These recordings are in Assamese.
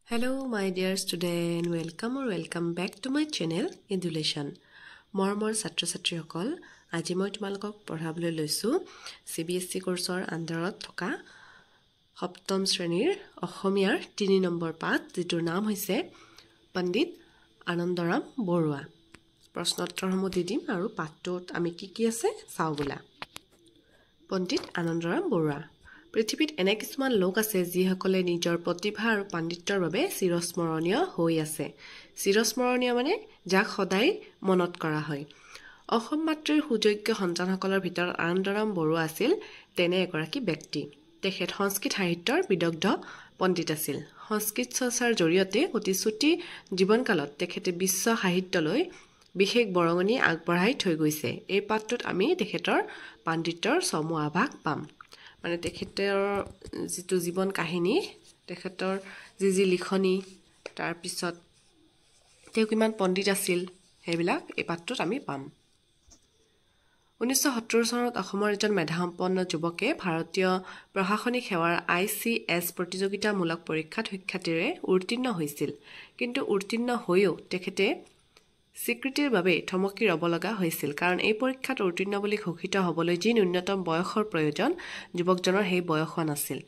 Hello my dear student, welcome back to my channel Edulation. Mormor ছাত্ৰ ছাত্ৰীসকল আজি মই তোমালোকক পঢ়াবলৈ লৈছো CBSE কোৰ্সৰ আন্ডাৰত থকা সপ্তম শ্ৰেণীৰ অসমীয়াৰ 3 নম্বৰ পাঠ যেটোৰ নাম হৈছে পণ্ডিত আনন্দৰাম বৰুৱা। প্ৰশ্নোত্তৰসমূহ দি দিম আৰু পাঠটোত আমি কি আছে চাও বলা। পণ্ডিত আনন্দৰাম বৰুৱা পৃথিৱীত এনে কিছুমান লোক আছে যিসকলে নিজৰ প্ৰতিভা আৰু পাণ্ডিত্যৰ বাবে চিৰস্মৰণীয় হৈ আছে। চিৰস্মৰণীয় মানে যাক সদায় মনত কৰা হয়। অসম মাতৃৰ সুযোগ্য সন্তানসকলৰ ভিতৰত আনন্দৰাম বৰুৱা আছিল তেনে এগৰাকী ব্যক্তি। তেখেত সংস্কৃত সাহিত্যৰ বিদগ্ধ পণ্ডিত আছিল। সংস্কৃত চৰ্চাৰ জৰিয়তে অতি চুটি জীৱনকালত তেখেতে বিশ্ব সাহিত্যলৈ বিশেষ বৰঙণি আগবঢ়াই থৈ গৈছে। এই পাঠটোত আমি তেখেতৰ পাণ্ডিত্যৰ চমু আভাস পাম। মানে তেখেতৰ যেটো জীৱন কাহিনী, তেখেতৰ যি লিখনি, তাৰ পিছত তেওঁ কিমান পণ্ডিত আছিল হেবিলাক এই পাঠটোত আমি পাম। 1970 চনত অসমৰ এজন মেধাসম্পন্ন যুৱকে ভাৰতীয় প্ৰশাসনিক সেৱাৰ ICS প্ৰতিযোগিতামূলক পৰীক্ষাত সুখ্যাতিৰে উত্তীৰ্ণ হৈছিল। কিন্তু উত্তীৰ্ণ হৈও তেখেতে স্বীকৃতিৰ বাবে থমকি ৰব লগা হৈছিল, কাৰণ এই পৰীক্ষাত উত্তীৰ্ণ বুলি ঘোষিত হ'বলৈ যি ন্যূনতম বয়সৰ প্ৰয়োজন যুৱকজনৰ সেই বয়স হোৱা নাছিল।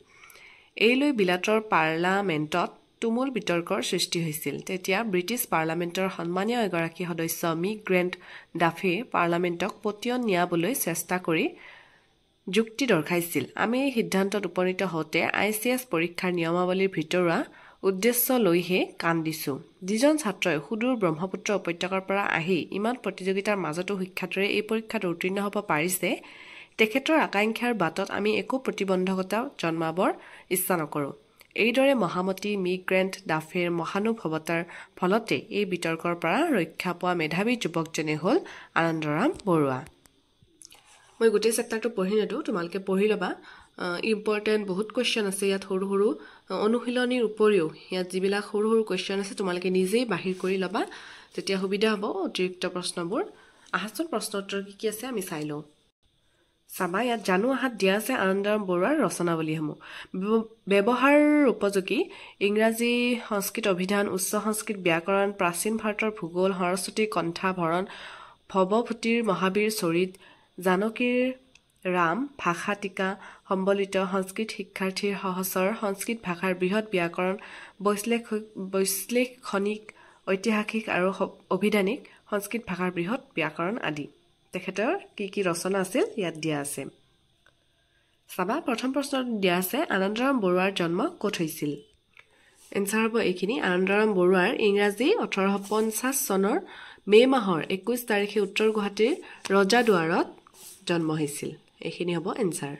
এইলৈ বিলাতৰ পাৰ্লামেণ্টত তুমুল বিতৰ্কৰ সৃষ্টি হৈছিল। তেতিয়া ব্ৰিটিছ পাৰ্লামেণ্টৰ সন্মানীয় এগৰাকী সদস্য গ্ৰেণ্ট ডাফে পাৰ্লামেণ্টক পতিয়ন নিয়াবলৈ চেষ্টা কৰি যুক্তি দৰ্শাইছিল। আমি এই সিদ্ধান্তত উপনীত হওঁতে ICS পৰীক্ষাৰ নিয়মাৱলীৰ ভিতৰুৱা উদ্দেশ্য লৈহে কাণ দিছো। যিজন ছাত্ৰই সুদূৰ ব্ৰহ্মপুত্ৰ উপত্যকাৰ পৰা আহি ইমান প্ৰতিযোগিতাৰ মাজতো সুখ্যাতিৰে এই পৰীক্ষাত উত্তীৰ্ণ হ'ব পাৰিছে, তেখেতৰ আকাংক্ষাৰ বাটত আমি একো প্ৰতিবন্ধকতা জন্মাবৰ ইচ্ছা নকৰো। এইদৰে মহামতী গ্ৰেণ্ট ডাফেৰ মহানুভৱতাৰ ফলতে এই বিতৰ্কৰ পৰা ৰক্ষা পোৱা মেধাৱী যুৱকজনে হ'ল আনন্দৰাম বৰুৱা। মই গোটেই চেপ্টাৰটো পঢ়ি নেদো, তোমালোকে পঢ়ি ল'বা। ইম্পৰ্টেণ্ট বহুত কুৱেশ্যন আছে ইয়াত। সৰু সৰু অনুশীলনীৰ উপৰিও ইয়াত যিবিলাক সৰু সৰু কুৱেশ্যন আছে তোমালোকে নিজেই বাহিৰ কৰি ল'বা, তেতিয়া সুবিধা হ'ব অতিৰিক্ত প্ৰশ্নবোৰ। আহাচোন প্ৰশ্নোত্তৰ কি আছে আমি চাই লওঁ। চাবা, ইয়াত জানো আহাত দিয়া আছে আনন্দৰাম বৰুৱাৰ ৰচনাৱলীসমূহ। ব্যৱহাৰ উপযোগী ইংৰাজী সংস্কৃত অভিধান, উচ্চ সংস্কৃত ব্যাকৰণ, প্ৰাচীন ভাৰতৰ ভূগোল, সৰস্বতীৰ কণ্ঠা ভৰণ, ভৱভূতিৰ মহাবীৰ চৰিত, জানকীৰ ৰাম, ভাষা টিকা সম্বলিত, সংস্কৃত শিক্ষাৰ্থীৰ সহচৰ, সংস্কৃত ভাষাৰ বৃহৎ ব্যাকৰণ, বৈশ্লেষণিক, ঐতিহাসিক আৰু অভিধানিক সংস্কৃত ভাষাৰ বৃহৎ ব্যাকৰণ আদি। তেখেতৰ কি ৰচনা আছিল ইয়াত দিয়া আছে। চাবা, প্ৰথম প্ৰশ্নত দিয়া আছে আনন্দৰাম বৰুৱাৰ জন্ম ক'ত হৈছিল। এনসাৰ হ'ব এইখিনি। আনন্দৰাম বৰুৱাৰ ইংৰাজী 1850 চনৰ মে মাহৰ 21 তাৰিখে উত্তৰ গুৱাহাটীৰ ৰজাদুৱাৰত জন্ম হৈছিল। এইখিনি হ'ব এনসাৰ।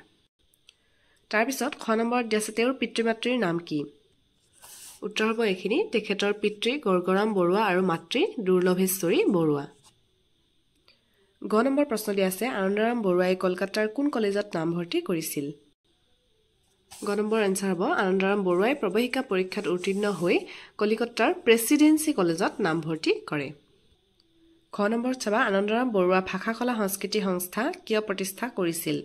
তাৰপিছত খ নম্বৰত দিয়া আছে তেওঁৰ পিতৃ মাতৃৰ নাম কি। উত্তৰ হ'ব এইখিনি। তেখেতৰ পিতৃ গৰ্গৰাম বৰুৱা আৰু মাতৃ দুৰ্লভেশ্বৰী বৰুৱা। গ নম্বৰ প্ৰশ্ন দিয়া আছে আনন্দৰাম বৰুৱাই কলকাতাৰ কোন কলেজত নামভৰ্তি কৰিছিল। গ নম্বৰ এনসাৰ হ'ব আনন্দৰাম বৰুৱাই প্ৰৱেশিকা পৰীক্ষাত উত্তীৰ্ণ হৈ কলিকতাৰ প্ৰেচিডেন্সি কলেজত নামভৰ্তি কৰে। খ নম্বৰ চাবা, আনন্দৰাম বৰুৱা ভাষা কলা সংস্কৃতি সংস্থা কিয় প্ৰতিষ্ঠা কৰিছিল।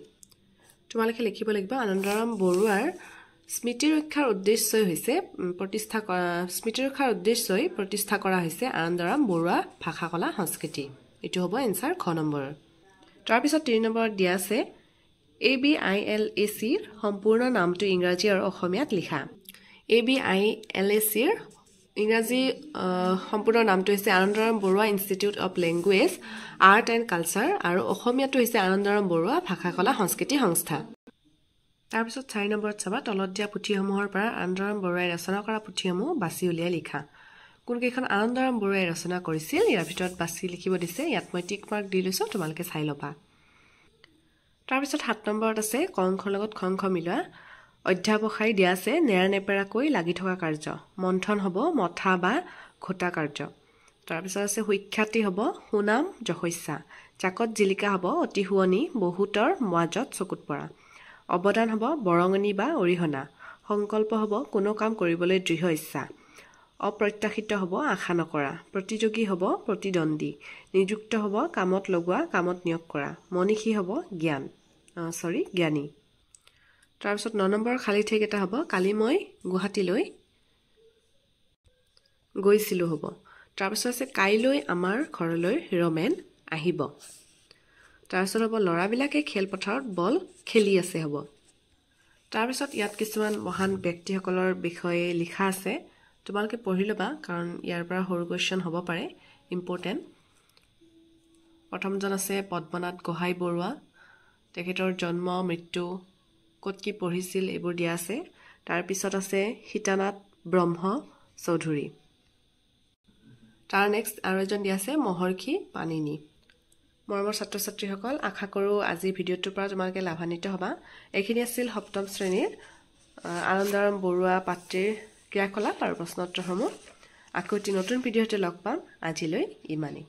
তোমালোকে লিখিব লাগিব আনন্দৰাম বৰুৱাৰ স্মৃতি ৰক্ষাৰ উদ্দেশ্যই প্ৰতিষ্ঠা কৰা হৈছে আনন্দৰাম বৰুৱা ভাষা কলা সংস্কৃতি। এইটো হ'ব এনসাৰ খ নম্বৰ। তাৰপিছত 3 নম্বৰত দিয়া আছে ABILACৰ সম্পূৰ্ণ নামটো ইংৰাজী আৰু অসমীয়াত লিখা। ABILACৰ ইংৰাজী সম্পূৰ্ণ নামটো হৈছে Anandaram Barua institute of language, art and culture, আৰু অসমীয়াটো হৈছে আনন্দৰাম বৰুৱা ভাষা কলা সংস্কৃতি সংস্থা। তাৰপিছত 4 নম্বৰত চাবা, তলত দিয়া পুথিসমূহৰ পৰা আনন্দৰাম বৰুৱাই ৰচনা কৰা পুথিসমূহ বাছি উলিয়াই লিখা। কোনকেইখন আনন্দৰাম বৰুৱাই ৰচনা কৰিছিল ইয়াৰ ভিতৰত বাছি লিখিব দিছে। ইয়াত মই টিক মাৰ্ক দি লৈছো, তোমালোকে চাই ল'বা। তাৰপিছত 7 নম্বৰত আছে ক অংশৰ লগত খ অংশ মিলোৱা। অধ্যাৱসায় দিয়া আছে নেৰা নেপেৰাকৈ লাগি থকা কাৰ্য। মন্থন হ'ব মথা বা ঘোটা কাৰ্য। তাৰপিছত আছে সুখ্যাতি হ'ব সুনাম যশস্যা। চাকত জিলিকা হ'ব অতি শুৱনি, বহুতৰ মাজত চকুত পৰা। অৱদান হ'ব বৰঙণি বা অৰিহণা। সংকল্প হ'ব কোনো কাম কৰিবলৈ দৃঢ় ইচ্ছা। অপ্ৰত্যাশিত হ'ব আশা নকৰা। প্ৰতিযোগী হ'ব প্ৰতিদ্বন্দ্বী। নিযুক্ত হ'ব কামত লগোৱা, কামত নিয়োগ কৰা। মনীষী হ'ব জ্ঞানী। তাৰপিছত 9 নম্বৰ খালী ঠেক এটা হ'ব কালি মই গুৱাহাটীলৈ গৈছিলোঁ হ'ব তাৰপিছত আছে কাইলৈ আমাৰ ঘৰলৈ ৰমেন আহিব তাৰপিছত হ'ব ল'ৰাবিলাকে খেলপথাৰত বল খেলি আছে হ'ব তাৰপিছত ইয়াত কিছুমান মহান ব্যক্তিসকলৰ বিষয়ে লিখা আছে তোমালোকে পঢ়ি ল'বা কাৰণ ইয়াৰ পৰা সৰু কোৱেশ্চন হ'ব পাৰে ইম্পৰ্টেণ্ট প্ৰথমজন আছে পদ্মনাথ গোহাঁই বৰুৱা তেখেতৰ জন্ম মৃত্যু ক'ত কি পঢ়িছিল এইবোৰ দিয়া আছে তাৰপিছত আছে সীতানাথ ব্ৰহ্ম চৌধুৰী তাৰ নেক্সট আৰু এজন দিয়া আছে মহৰ্ষি পাণিনি মৰমৰ ছাত্ৰ ছাত্ৰীসকল আশা কৰোঁ আজিৰ ভিডিঅ'টোৰ পৰা তোমালোকে লাভান্বিত হ'বা এইখিনি আছিল সপ্তম শ্ৰেণীৰ আনন্দৰাম বৰুৱা পাত্ৰীৰ ক্ৰিয়াকলাপ আৰু প্ৰশ্নোত্তৰসমূহ আকৌ এটি নতুন ভিডিঅ'তে লগ পাম আজিলৈ ইমানেই